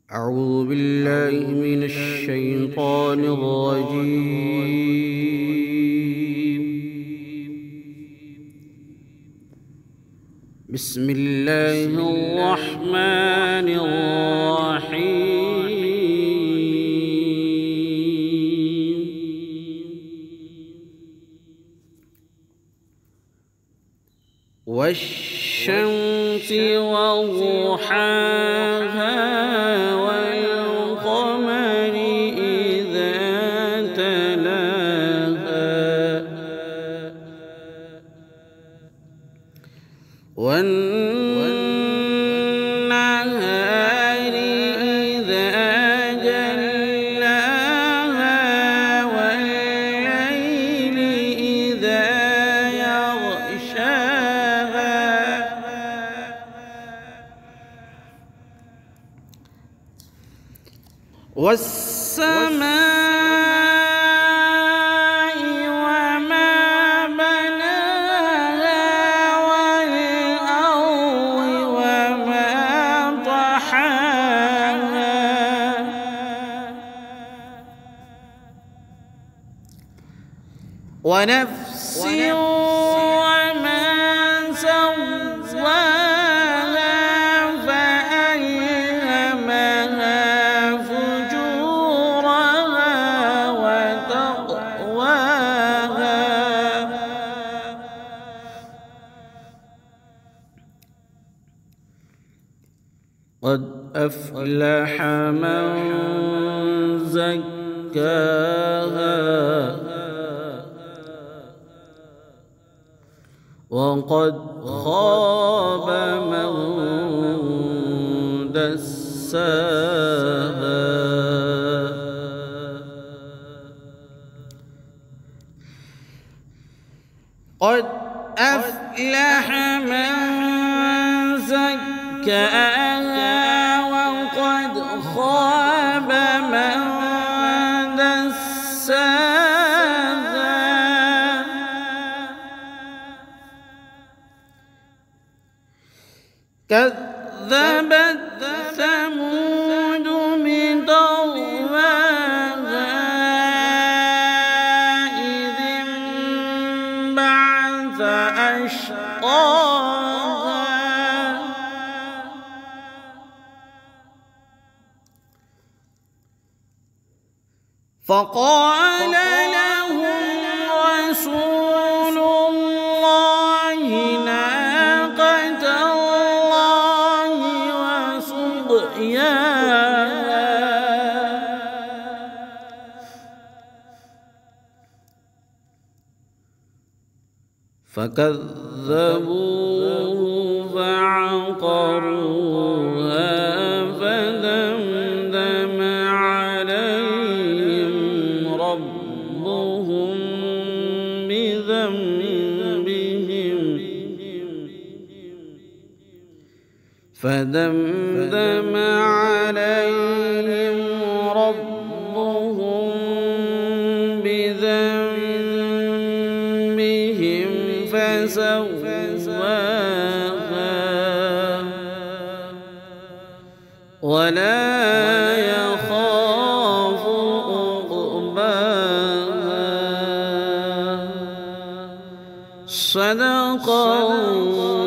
أعوذ بالله من الشيطان الرجيم. بسم الله الرحمن الرحيم. والشمس وضحاها والقمر إذا تلاها والنهار إذا جلاها والليل إذا يغشاها والسماء وما بناها والأرض وما طحاها ونفس وما سواها فألهمها فجورها وتقواها قد أفلح من زكاها وقد خاب من دساها قد أفلح من زكاها وقد خاب من دساها كذبت ثمود بطغواها إذ انبعث أشقاها فقال لهم رسول الله ناقة الله وسقياها فكذبوه فعقروها فدمدم عليهم ربهم بذنبهم فسواها ولا يخاف عقباها. صدق الله.